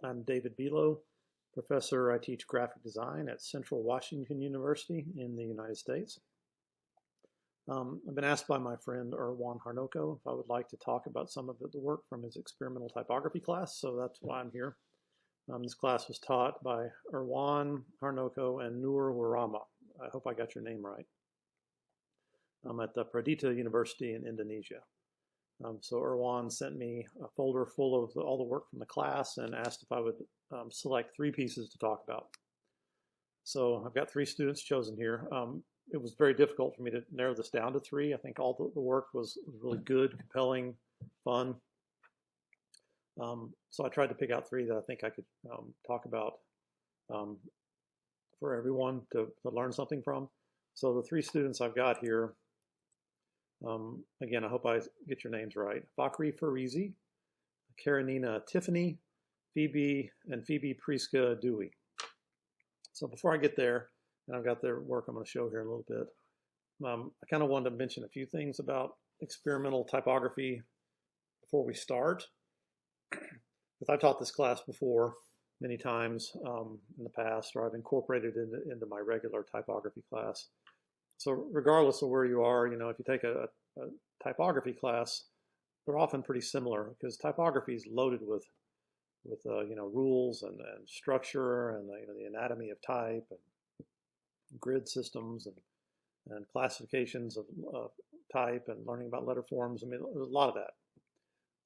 I'm David Bieloh, professor. I teach graphic design at Central Washington University in the United States. I've been asked by my friend Erwan Harnoko if I would like to talk about some of the work from his experimental typography class, so that's why I'm here. This class was taught by Erwan Harnoko and Nur Wirama. I hope I got your name right. I'm at the Pradita University in Indonesia. So Erwan sent me a folder full of all the work from the class and asked if I would select 3 pieces to talk about. So I've got 3 students chosen here. It was very difficult for me to narrow this down to 3. I think all the work was really good, compelling, fun. So I tried to pick out 3 that I think I could talk about for everyone to learn something from. So the 3 students I've got here, again, I hope I get your names right. Fakri Farizi, Karenina Tiffany, Phoebe Priska Dewey. So before I get there, and I've got their work I'm going to show here in a little bit, I kind of wanted to mention a few things about experimental typography before we start. Because I've taught this class before many times in the past, or I've incorporated it into my regular typography class. So regardless of where you are, if you take a typography class, they're often pretty similar because typography is loaded with rules and structure and the anatomy of type and grid systems and classifications of type and learning about letter forms. I mean, there's a lot of that.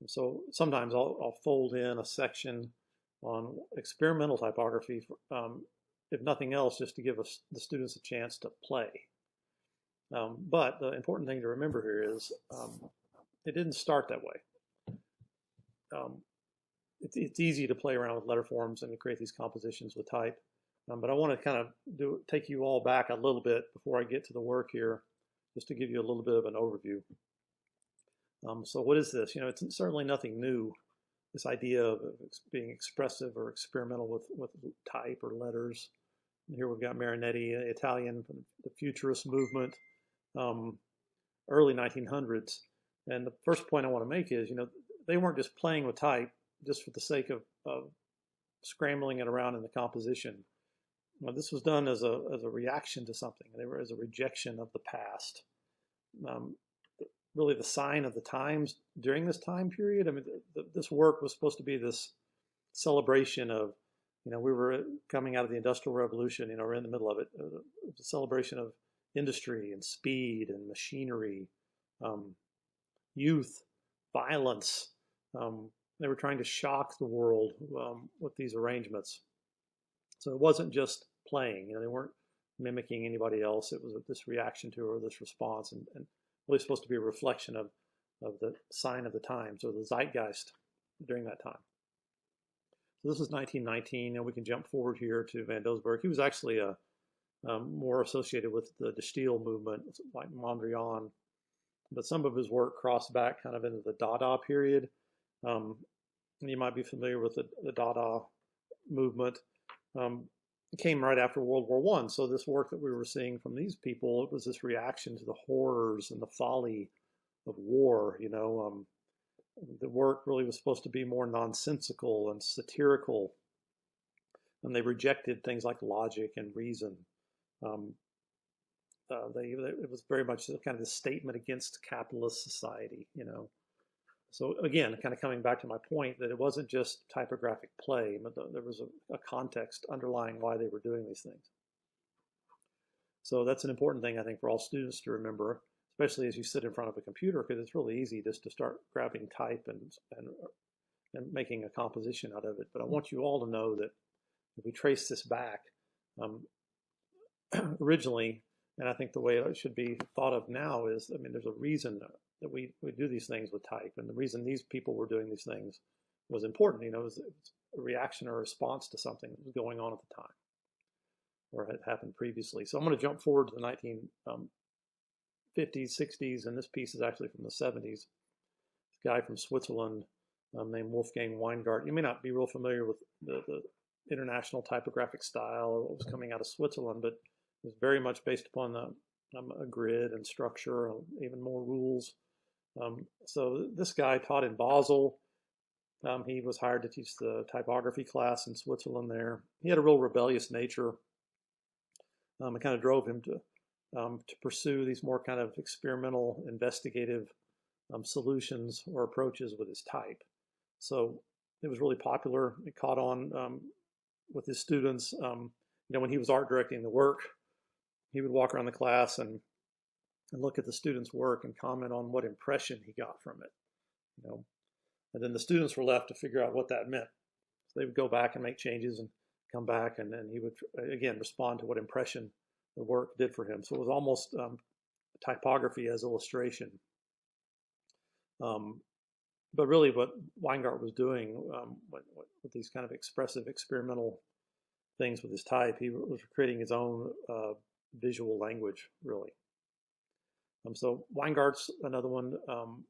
And so sometimes I'll fold in a section on experimental typography, if nothing else, just to give the students a chance to play. But the important thing to remember here is it didn't start that way. It's easy to play around with letter forms and to create these compositions with type. But I want to kind of take you all back a little bit before I get to the work here, just to give you a little bit of an overview. So what is this? It's certainly nothing new, this idea of being expressive or experimental with type or letters. And here we've got Marinetti, Italian from the Futurist movement, early 1900s. And the first point I want to make is, they weren't just playing with type just for the sake of scrambling it around in the composition. This was done as a reaction to something. They were as a rejection of the past. Really the sign of the times during this time period. I mean, this work was supposed to be this celebration of, we were coming out of the Industrial Revolution, we're in the middle of it. It's a celebration of industry and speed and machinery, youth, violence. They were trying to shock the world with these arrangements. So it wasn't just playing, they weren't mimicking anybody else. It was this reaction to or this response, and really supposed to be a reflection of the sign of the times or the zeitgeist during that time. So this is 1919, and we can jump forward here to Van Doesburg. He was actually more associated with the De Stijl movement, like Mondrian, but some of his work crossed back kind of into the Dada period. And you might be familiar with the Dada movement. It came right after World War I. So this work that we were seeing from these people, it was this reaction to the horrors and the folly of war. The work really was supposed to be more nonsensical and satirical, and they rejected things like logic and reason. It was very much kind of a statement against capitalist society. So again, kind of coming back to my point that it wasn't just typographic play, but there was a context underlying why they were doing these things. So that's an important thing, I think, for all students to remember, especially as you sit in front of a computer, because it's really easy just to start grabbing type and making a composition out of it. But I want you all to know that if we trace this back, originally, and I think the way it should be thought of now is, there's a reason that we do these things with type, and the reason these people were doing these things was important. It was a reaction or a response to something that was going on at the time, or had happened previously. So I'm going to jump forward to the 1950s, 60s, and this piece is actually from the 70s. This guy from Switzerland named Wolfgang Weingart. You may not be real familiar with the international typographic style or what was coming out of Switzerland, but it was very much based upon a grid and structure, even more rules. So this guy taught in Basel, He was hired to teach the typography class in Switzerland there. He had a real rebellious nature. It kind of drove him to pursue these more kind of experimental, investigative solutions or approaches with his type. So it was really popular. It caught on with his students. When he was art directing the work, he would walk around the class and look at the students' work and comment on what impression he got from it. And then the students were left to figure out what that meant. So they would go back and make changes and come back, and then he would again respond to what impression the work did for him. So it was almost typography as illustration. But really what Weingart was doing with these kind of expressive experimental things with his type, he was creating his own visual language, really. So Weingart's another one,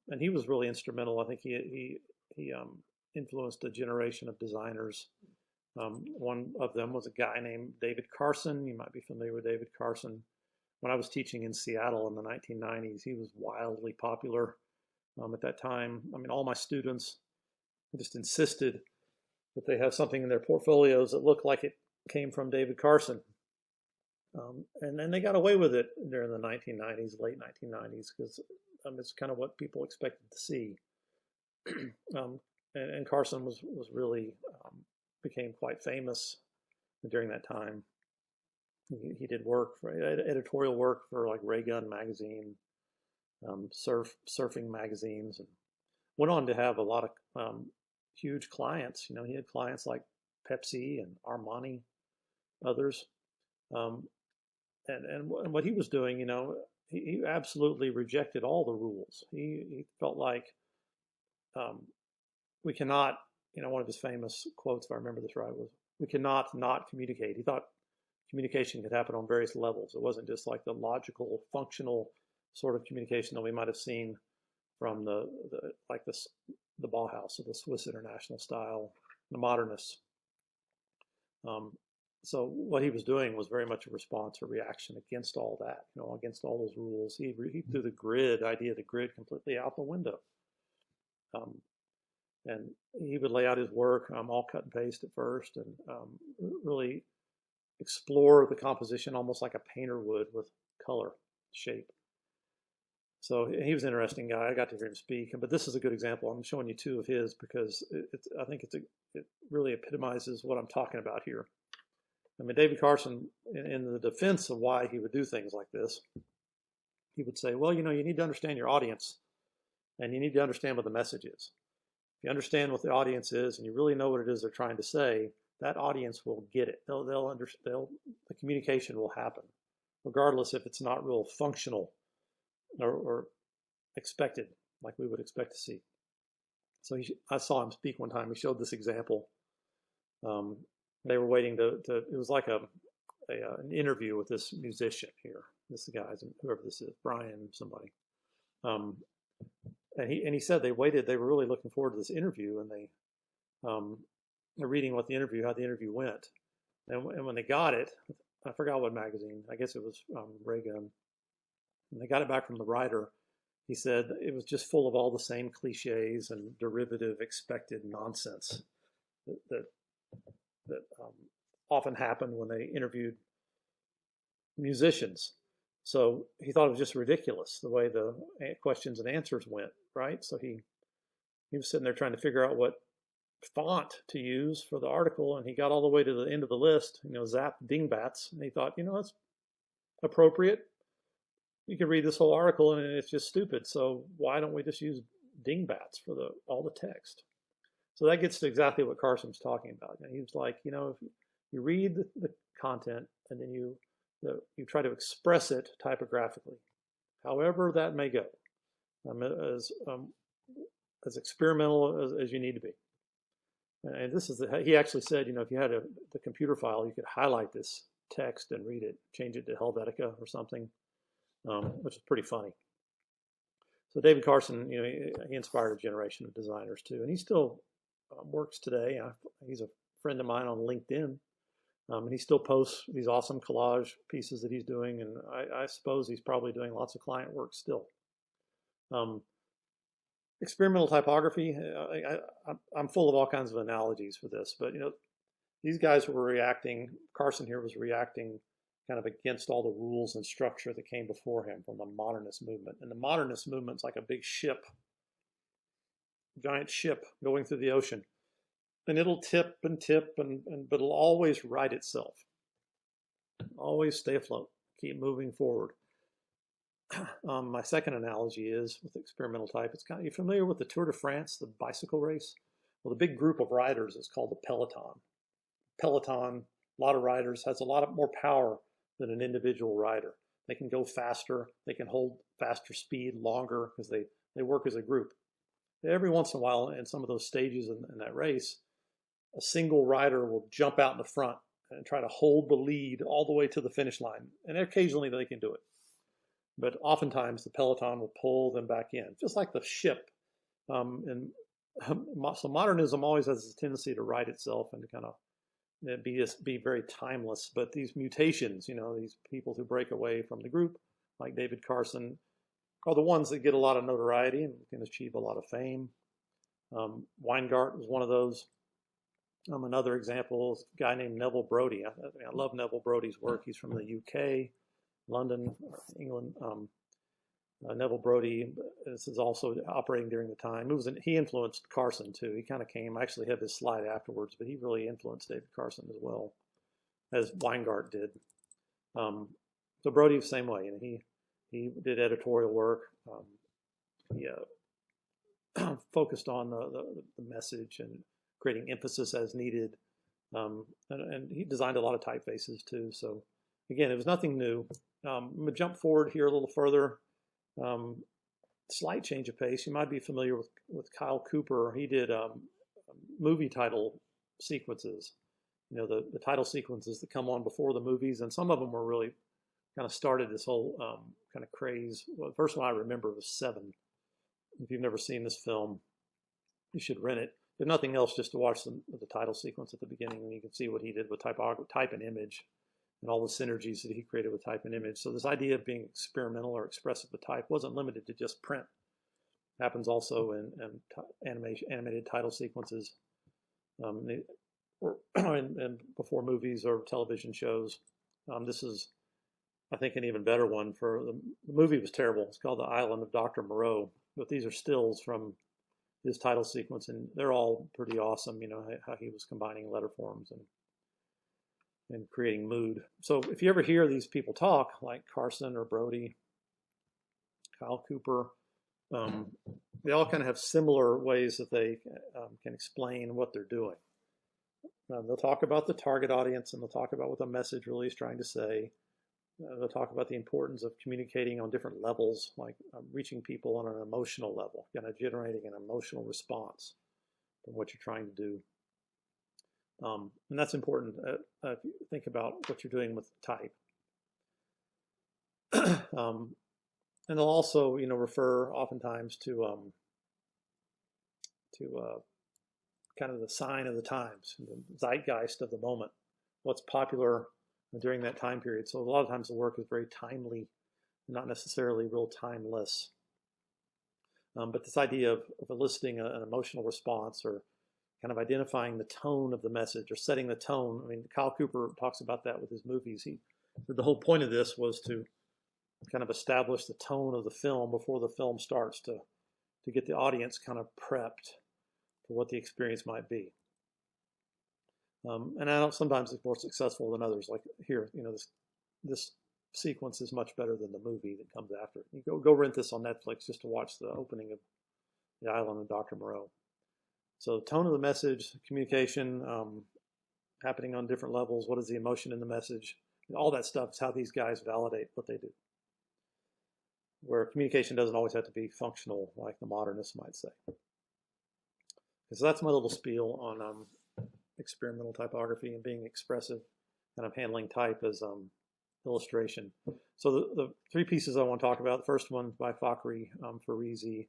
and he was really instrumental. I think he influenced a generation of designers. One of them was a guy named David Carson. You might be familiar with David Carson. When I was teaching in Seattle in the 1990s, he was wildly popular at that time. I mean, all my students just insisted that they have something in their portfolios that looked like it came from David Carson. And then they got away with it during the 1990s, late 1990s, because it's kind of what people expected to see. And Carson was really became quite famous during that time. He did work for editorial work for like Ray Gun magazine, surfing magazines, and went on to have a lot of huge clients. He had clients like Pepsi and Armani, others. And what he was doing, he absolutely rejected all the rules. He felt like we cannot, one of his famous quotes, if I remember this right, was, "We cannot not communicate." He thought communication could happen on various levels. It wasn't just like the logical, functional sort of communication that we might have seen from the Bauhaus or the Swiss International style, the modernists. So what he was doing was very much a response or reaction against all that, against all those rules. He threw the grid completely out the window. And he would lay out his work, all cut and paste at first, and really explore the composition almost like a painter would with color, shape. So he was an interesting guy. I got to hear him speak, but this is a good example. I'm showing you two of his because I think it really epitomizes what I'm talking about here. I mean, David Carson, in the defense of why he would do things like this, he would say, well, you need to understand your audience, and you need to understand what the message is. If you understand what the audience is, and you really know what it is they're trying to say, that audience will get it. They'll understand. The communication will happen, regardless if it's not real functional or expected, like we would expect to see. So I saw him speak one time. He showed this example. They were waiting it was like an interview with this musician here. This guy, whoever this is, Brian somebody. And he said they waited. They were really looking forward to this interview, and they're reading how the interview went. And when they got it, I forgot what magazine. I guess it was Ray Gun. When they got it back from the writer, he said it was just full of all the same cliches and derivative expected nonsense that often happened when they interviewed musicians. So he thought it was just ridiculous the way the questions and answers went, right? So he was sitting there trying to figure out what font to use for the article, and he got all the way to the end of the list, Zap Dingbats, and he thought, that's appropriate. You can read this whole article and it's just stupid, so why don't we just use Dingbats for all the text? So that gets to exactly what Carson's talking about. He was like, if you read the content and then you try to express it typographically, however that may go, as experimental as you need to be. And this is he actually said, if you had the computer file, you could highlight this text and read it, change it to Helvetica or something, which is pretty funny. So David Carson, he inspired a generation of designers too, and he still works today. He's a friend of mine on LinkedIn, and he still posts these awesome collage pieces that he's doing, and I suppose he's probably doing lots of client work still. Experimental typography, I'm full of all kinds of analogies for this, but these guys were reacting, Carson here was reacting kind of against all the rules and structure that came before him from the modernist movement. And the modernist movement's like a big ship, giant ship going through the ocean. And it'll tip, but it'll always right itself. Always stay afloat, keep moving forward. My second analogy is with experimental type. It's kind of, you familiar with the Tour de France, the bicycle race? Well, the big group of riders is called the peloton. Peloton, a lot of riders, has a lot more power than an individual rider. They can go faster, they can hold faster speed longer because they work as a group. Every once in a while, in some of those stages in that race, a single rider will jump out in the front and try to hold the lead all the way to the finish line. And occasionally they can do it. But oftentimes the peloton will pull them back in, just like the ship. So modernism always has a tendency to right itself and to kind of be very timeless. But these mutations, these people who break away from the group, like David Carson, are the ones that get a lot of notoriety and can achieve a lot of fame. Weingart was one of those. Another example is a guy named Neville Brody. I love Neville Brody's work. He's from the UK, London, England. Neville Brody, this is also operating during the time. He influenced Carson too. He kind of came, I actually have his slide afterwards, but he really influenced David Carson as well, as Weingart did. So Brody was the same way. He did editorial work. He focused on the message and creating emphasis as needed. And he designed a lot of typefaces too. So again, it was nothing new. I'm going to jump forward here a little further. Slight change of pace. You might be familiar with Kyle Cooper. He did movie title sequences. The title sequences that come on before the movies, and some of them were really kind of started this whole kind of craze. Well, the first one I remember was Seven. If you've never seen this film, you should rent it. If nothing else, just to watch the title sequence at the beginning, and you can see what he did with type and image, and all the synergies that he created with type and image. So this idea of being experimental or expressive with type wasn't limited to just print. It happens also in animated title sequences, and before movies or television shows. This is, I think, an even better one. The movie was terrible. It's called The Island of Dr Moreau, but these are stills from his title sequence, and they're all pretty awesome. How he was combining letter forms and creating mood. So if you ever hear these people talk, like Carson or Brody, Kyle Cooper, they all kind of have similar ways that they can explain what they're doing. They'll talk about the target audience, and they'll talk about what the message really is trying to say. They'll talk about the importance of communicating on different levels, like reaching people on an emotional level, kind of generating an emotional response from what you're trying to do. And that's important if you think about what you're doing with type. And they'll also, refer oftentimes to kind of the sign of the times, the zeitgeist of the moment, what's popular during that time period. So a lot of times the work is very timely, not necessarily real timeless. But this idea of eliciting an emotional response, or kind of identifying the tone of the message, or setting the tone. I mean, Kyle Cooper talks about that with his movies. The whole point of this was to kind of establish the tone of the film before the film starts, to get the audience kind of prepped for what the experience might be. And I know sometimes it's more successful than others. Like here, this sequence is much better than the movie that comes after. You go rent this on Netflix just to watch the opening of The Island of Dr Moreau. So tone of the message, communication, happening on different levels. What is the emotion in the message? All that stuff is how these guys validate what they do. Where communication doesn't always have to be functional, like the modernists might say. So that's my little spiel on experimental typography and being expressive, kind of handling type as illustration. So the three pieces I want to talk about. The first one by Fakhri Farizi.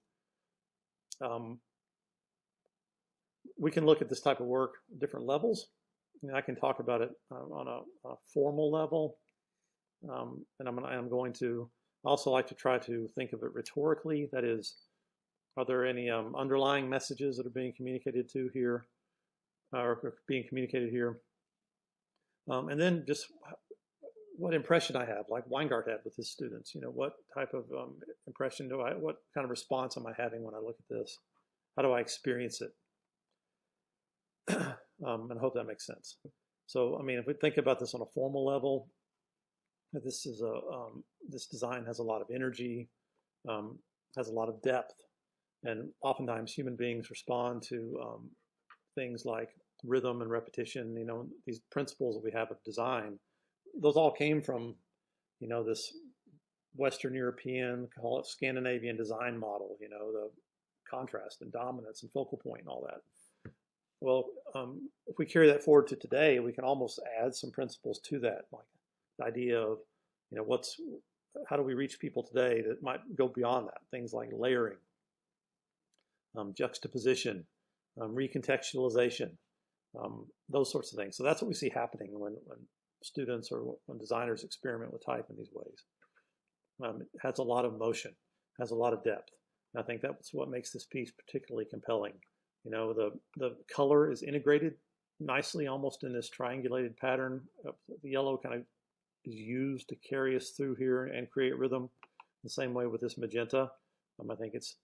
We can look at this type of work at different levels. I can talk about it on a formal level, and I'm going to also like to try to think of it rhetorically. That is, Are there any underlying messages that are being communicated to here, or being communicated here? And then just what impression I have, like Weingart had with his students. You know, what type of impression what kind of response am I having when I look at this? How do I experience it? And I hope that makes sense. So, I mean, if we think about this on a formal level, this is this design has a lot of energy, has a lot of depth, and oftentimes human beings respond to things like rhythm and repetition. You know, these principles that we have of design, those all came from, you know, this Western European, call it Scandinavian design model. You know, the contrast and dominance and focal point and all that. Well, if we carry that forward to today, we can almost add some principles to that, like the idea of, you know, how do we reach people today that might go beyond that? Things like layering, juxtaposition, recontextualization, those sorts of things. So that's what we see happening when students or when designers experiment with type in these ways. It has a lot of motion, has a lot of depth. And I think that's what makes this piece particularly compelling. You know, the color is integrated nicely, almost in this triangulated pattern. The yellow kind of is used to carry us through here and create rhythm. The same way with this magenta. I think it's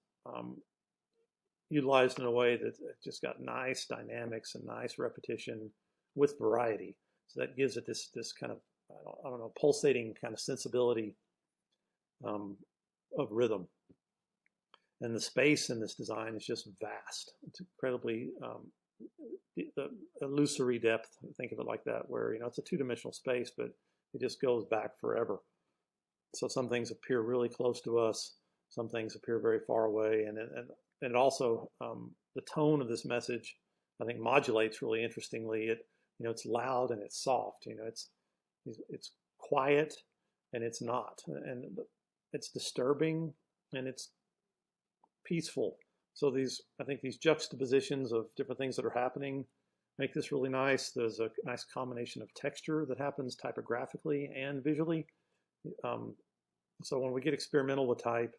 utilized in a way that just got nice dynamics and nice repetition with variety. So that gives it this kind of, I don't know, pulsating kind of sensibility of rhythm. And the space in this design is just vast. It's incredibly the illusory depth. Think of it like that, where, you know, it's a two-dimensional space, but it just goes back forever. So some things appear really close to us, some things appear very far away, and it also the tone of this message, I think, modulates really interestingly. You know, it's loud and it's soft. You know, it's quiet and it's not, and it's disturbing and it's peaceful. So I think these juxtapositions of different things that are happening make this really nice. There's a nice combination of texture that happens typographically and visually. So when we get experimental with type,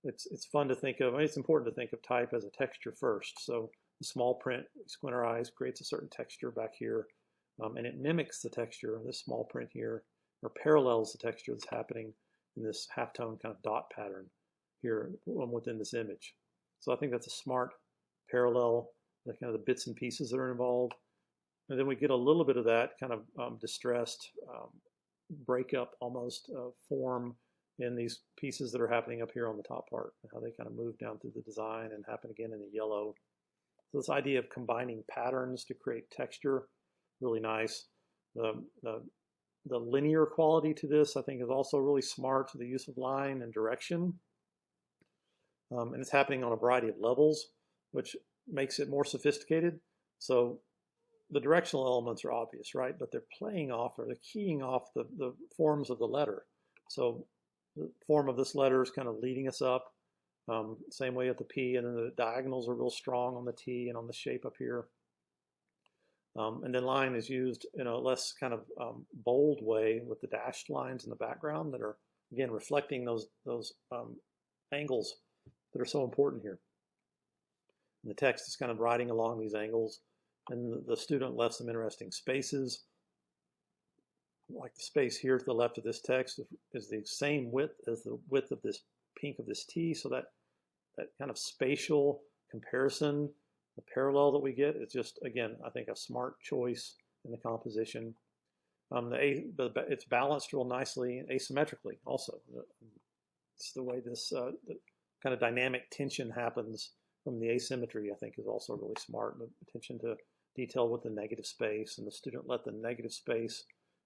it's fun to think of, it's important to think of type as a texture first. So the small print, squint our eyes, creates a certain texture back here, and it mimics the texture of this small print here, or parallels the texture that's happening in this halftone kind of dot pattern here within this image. So I think that's a smart parallel, the kind of the bits and pieces that are involved. And then we get a little bit of that kind of distressed breakup almost form in these pieces that are happening up here on the top part, and how they kind of move down through the design and happen again in the yellow. So this idea of combining patterns to create texture, really nice. The linear quality to this, I think, is also really smart, the use of line and direction. And it's happening on a variety of levels, which makes it more sophisticated. So the directional elements are obvious, right? But they're playing off, or they're keying off the forms of the letter. So the form of this letter is kind of leading us up. Same way at the P, and then the diagonals are real strong on the T and on the shape up here. And then line is used in a less kind of bold way with the dashed lines in the background that are, again, reflecting those angles that are so important here. And the text is kind of riding along these angles, and the student left some interesting spaces. Like the space here to the left of this text is the same width as the width of this pink of this T, so that kind of spatial comparison, the parallel that we get, is just, again, I think a smart choice in the composition. It's balanced real nicely asymmetrically also. It's the way this the kind of dynamic tension happens from the asymmetry, I think, is also really smart. The attention to detail with the negative space, and the student let the negative space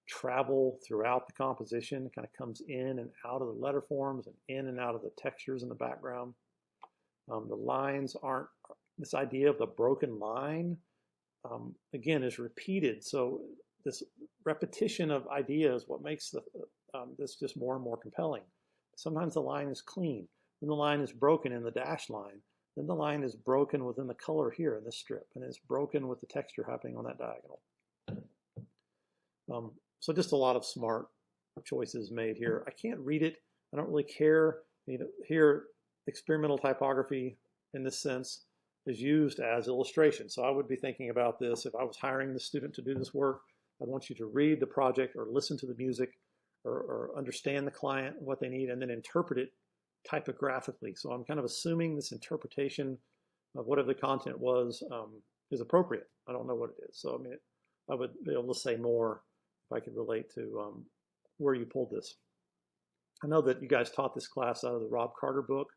travel throughout the composition. It kind of comes in and out of the letter forms and in and out of the textures in the background. The lines aren't, this idea of the broken line, again, is repeated. So this repetition of ideas, what makes this just more and more compelling. Sometimes the line is clean, then the line is broken in the dash line, then the line is broken within the color here in this strip, and it's broken with the texture happening on that diagonal. So just a lot of smart choices made here. I can't read it. I don't really care. You know, here, experimental typography, in this sense, is used as illustration. So I would be thinking about this if I was hiring the student to do this work. I want you to read the project or listen to the music or understand the client, what they need, and then interpret it typographically. So I'm kind of assuming this interpretation of whatever the content was is appropriate. I don't know what it is. So I mean, I would be able to say more if I could relate to where you pulled this. I know that you guys taught this class out of the Rob Carter book,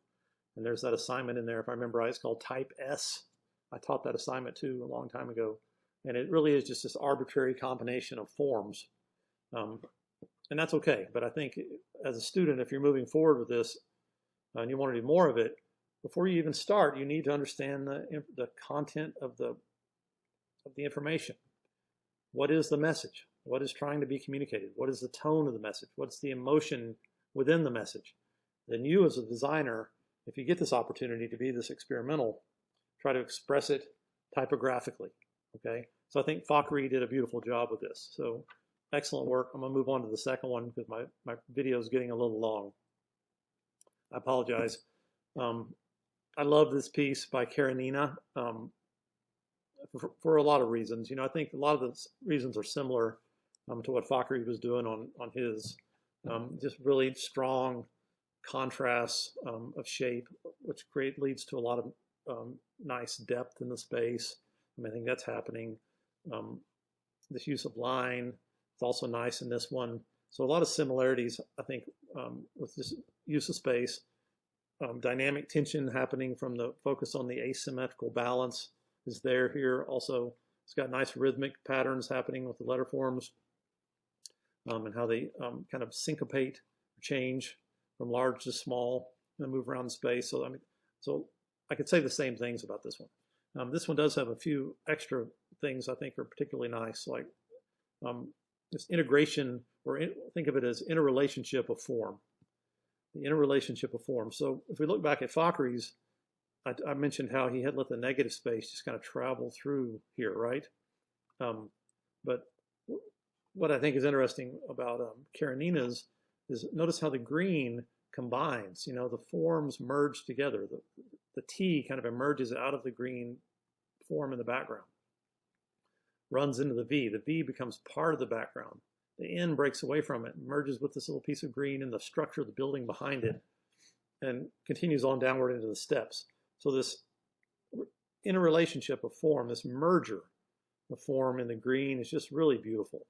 and there's that assignment in there, if I remember right, it's called Type S. I taught that assignment too a long time ago, and it really is just this arbitrary combination of forms. And that's okay, but I think as a student, if you're moving forward with this and you want to do more of it, before you even start, you need to understand the content of the information. What is the message? What is trying to be communicated? What is the tone of the message? What's the emotion within the message? Then you as a designer, if you get this opportunity to be this experimental, try to express it typographically, okay? So I think Fakhri did a beautiful job with this. So excellent work. I'm gonna move on to the second one because my video is getting a little long. I apologize. I love this piece by Karenina for a lot of reasons. You know, I think a lot of the reasons are similar to what Fakhri was doing on his. Just really strong contrasts of shape, which leads to a lot of nice depth in the space. I think that's happening. This use of line is also nice in this one. So a lot of similarities, I think, with this use of space. Dynamic tension happening from the focus on the asymmetrical balance is there here. Also, it's got nice rhythmic patterns happening with the letter forms and how they kind of syncopate, change from large to small, and move around the space. So I could say the same things about this one. This one does have a few extra things I think are particularly nice, like this integration, or think of it as interrelationship of form. The interrelationship of form. So if we look back at Fakhri's, I mentioned how he had let the negative space just kind of travel through here, right? But what I think is interesting about Karenina's is notice how the green combines. You know, the forms merge together. The T kind of emerges out of the green form in the background, runs into the V. The V becomes part of the background. The N breaks away from it, merges with this little piece of green in the structure of the building behind it, and continues on downward into the steps. So this interrelationship of form, this merger of form in the green is just really beautiful.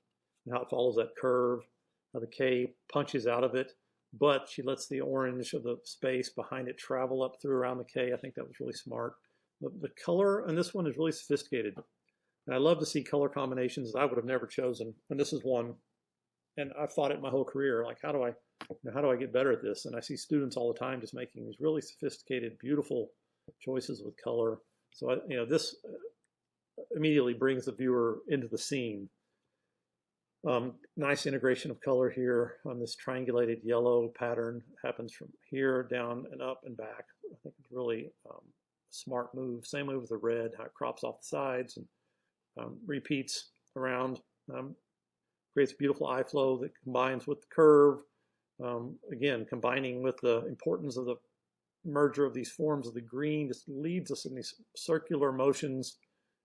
And how it follows that curve, how the K punches out of it, but she lets the orange of the space behind it travel up through around the K. I think that was really smart. The color on this one is really sophisticated. And I love to see color combinations that I would have never chosen. And this is one. And I've thought it my whole career, like how do I get better at this? And I see students all the time just making these really sophisticated, beautiful choices with color. So this immediately brings the viewer into the scene. Nice integration of color here on this triangulated yellow pattern. Happens from here down and up and back. I think it's really a smart move. Same move with the red, how it crops off the sides and repeats around. Creates beautiful eye flow that combines with the curve. Again, combining with the importance of the merger of these forms of the green, just leads us in these circular motions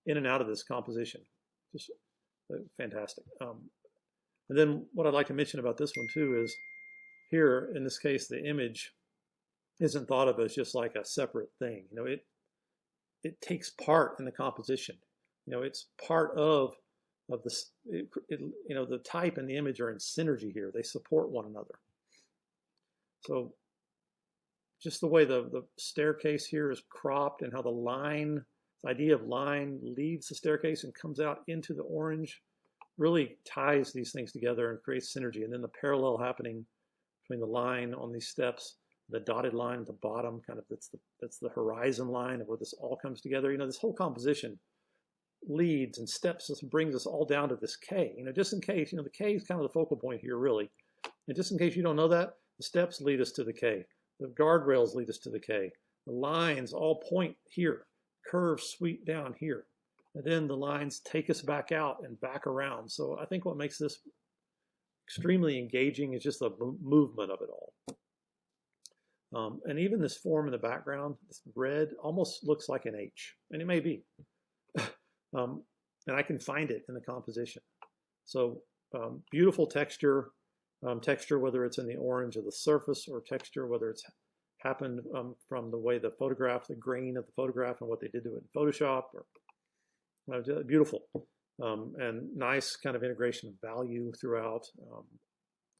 in and out of this composition. Just fantastic. And then what I'd like to mention about this one too is here, in this case, the image isn't thought of as just like a separate thing. You know, it takes part in the composition. You know, it's part of this, the type and the image are in synergy here. They support one another. So just the way the staircase here is cropped and how the line, the idea of line leaves the staircase and comes out into the orange, really ties these things together and creates synergy. And then the parallel happening between the line on these steps, the dotted line at the bottom, kind of that's the horizon line of where this all comes together. You know, this whole composition leads and steps us and brings us all down to this K. You know, just in case, the K is kind of the focal point here, really. And just in case you don't know that, the steps lead us to the K. The guardrails lead us to the K. The lines all point here. Curves sweep down here. And then the lines take us back out and back around. So I think what makes this extremely engaging is just the movement of it all. And even this form in the background, this red, almost looks like an H, and it may be. And I can find it in the composition. So beautiful texture, whether it's in the orange of the surface, or texture whether it's happened from the way the photograph, the grain of the photograph, and what they did to it in Photoshop. Or beautiful, and nice kind of integration of value throughout.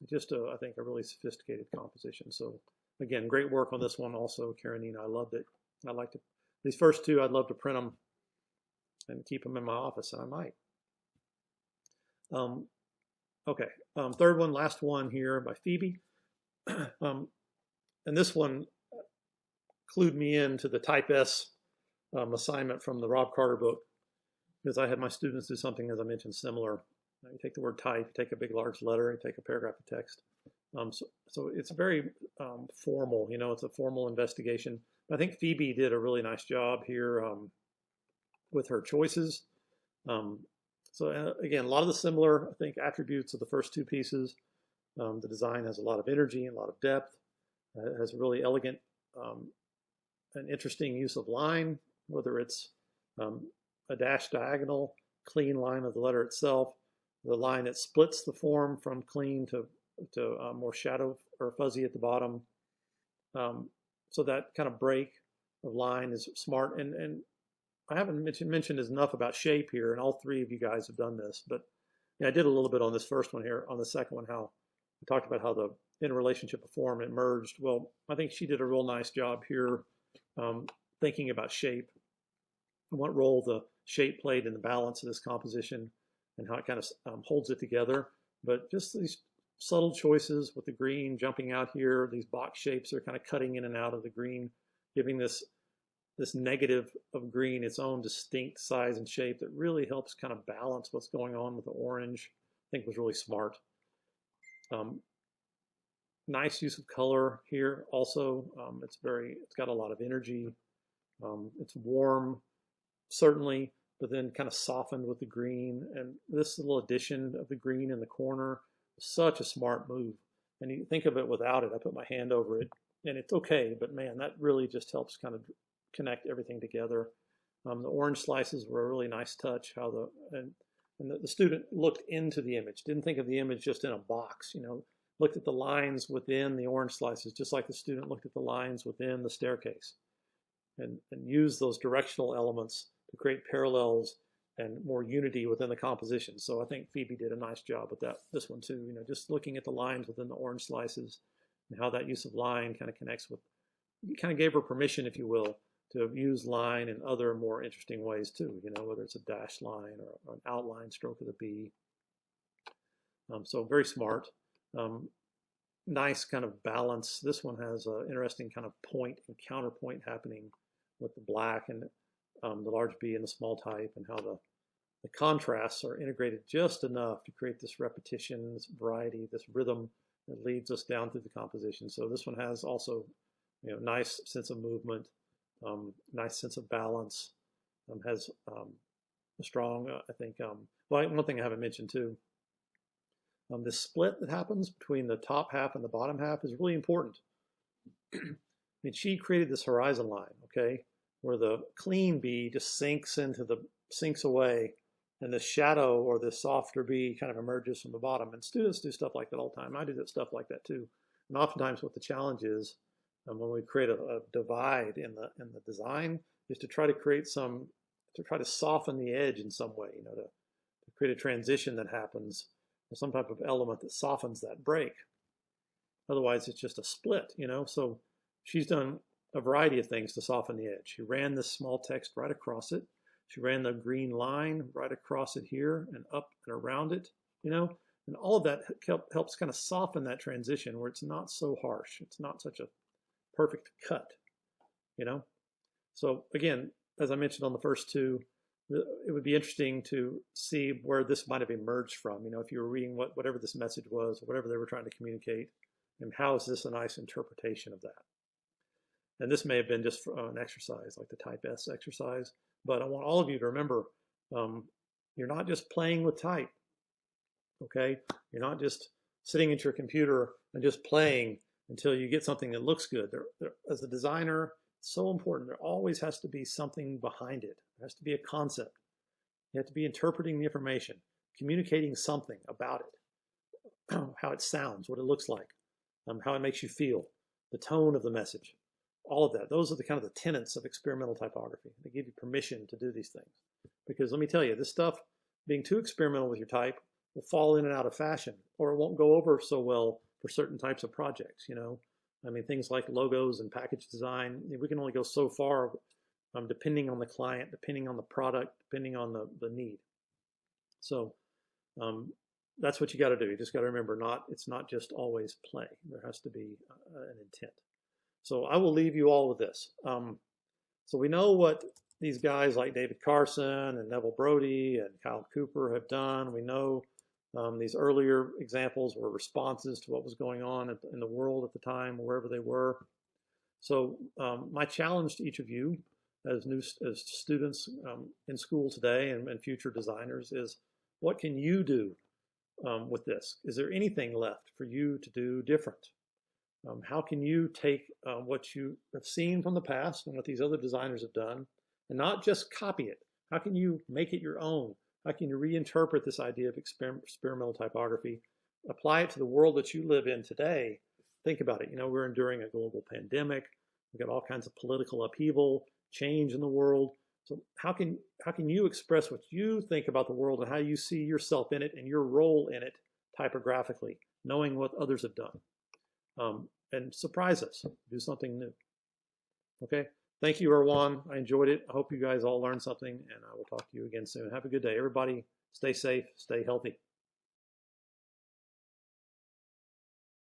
Just I think a really sophisticated composition. So again, great work on this one also, Karenina. I loved it. I liked it. These first two, I'd love to print them and keep them in my office, and I might. Okay, third one, last one here by Phoebe. And this one clued me into the Type S assignment from the Rob Carter book, because I had my students do something, as I mentioned, similar. You take the word type, you take a big large letter, you take a paragraph of text. So it's very formal, you know, it's a formal investigation. I think Phoebe did a really nice job here with her choices. So again, a lot of the similar, I think, attributes of the first two pieces. The design has a lot of energy and a lot of depth. It has a really elegant and interesting use of line, whether it's a dashed diagonal, clean line of the letter itself, the line that splits the form from clean to more shadow or fuzzy at the bottom. So that kind of break of line is smart. And I haven't mentioned enough about shape here, and all three of you guys have done this, but yeah, I did a little bit on this first one here. On the second one, how we talked about how the interrelationship of form it merged. Well, I think she did a real nice job here thinking about shape and what role the shape played in the balance of this composition and how it kind of holds it together. But just these subtle choices with the green jumping out here, these box shapes are kind of cutting in and out of the green, giving this negative of green its own distinct size and shape that really helps kind of balance what's going on with the orange. I think was really smart. Nice use of color here also. It's got a lot of energy. It's warm, certainly, but then kind of softened with the green. And this little addition of the green in the corner, such a smart move. And you think of it without it, I put my hand over it, and it's okay, but man, that really just helps kind of connect everything together. The orange slices were a really nice touch. How the student looked into the image, didn't think of the image just in a box, you know, looked at the lines within the orange slices, just like the student looked at the lines within the staircase, and used those directional elements to create parallels and more unity within the composition. So I think Phoebe did a nice job with this one too, you know, just looking at the lines within the orange slices and how that use of line kind of connects with, you kind of gave her permission, if you will, to use line in other more interesting ways too, you know, whether it's a dashed line or an outline stroke of the B. So very smart. Nice kind of balance. This one has an interesting kind of point and counterpoint happening with the black and the large B and the small type, and how the contrasts are integrated just enough to create this repetition, this variety, this rhythm that leads us down through the composition. So this one has also, you know, nice sense of movement, nice sense of balance, has a strong, I think, well, one thing I haven't mentioned too, this split that happens between the top half and the bottom half is really important. I mean, she created this horizon line, okay, where the clean B just sinks away, and the shadow or the softer B kind of emerges from the bottom. And students do stuff like that all the time. I do that stuff like that too. And oftentimes what the challenge is when we create a divide in the design is to try to soften the edge in some way, you know, to create a transition that happens, or some type of element that softens that break. Otherwise, it's just a split, you know. So she's done a variety of things to soften the edge. She ran this small text right across it. She ran the green line right across it here and up and around it, you know. And all of that helps kind of soften that transition where it's not so harsh. It's not such a perfect cut, you know. So again, as I mentioned on the first two, it would be interesting to see where this might have emerged from. You know, if you were reading whatever this message was, whatever they were trying to communicate, and how is this a nice interpretation of that? And this may have been just for an exercise, like the Type S exercise. But I want all of you to remember, you're not just playing with type, okay? You're not just sitting at your computer and just playing until you get something that looks good. As a designer, it's so important. There always has to be something behind it. There has to be a concept. You have to be interpreting the information, communicating something about it, how it sounds, what it looks like, how it makes you feel, the tone of the message, all of that. Those are the kind of the tenets of experimental typography. They give you permission to do these things. Because let me tell you, this stuff, being too experimental with your type, will fall in and out of fashion, or it won't go over so well for certain types of projects, you know. I mean, things like logos and package design, we can only go so far depending on the client, depending on the product, depending on the need. So that's what you got to do. You just got to remember, it's not just always play. There has to be an intent. So I will leave you all with this. So we know what these guys like David Carson and Neville Brody and Kyle Cooper have done. We know these earlier examples were responses to what was going on in the world at the time, wherever they were. So my challenge to each of you as students in school today and future designers is, what can you do with this? Is there anything left for you to do different? How can you take what you have seen from the past and what these other designers have done and not just copy it? How can you make it your own? How can you reinterpret this idea of experimental typography, apply it to the world that you live in today? Think about it. You know, we're enduring a global pandemic. We've got all kinds of political upheaval, change in the world. So how can you express what you think about the world and how you see yourself in it and your role in it typographically, knowing what others have done? And surprise us, do something new. Okay, thank you, Erwan. I enjoyed it. I hope you guys all learned something, and I will talk to you again soon. Have a good day, everybody. Stay safe, stay healthy.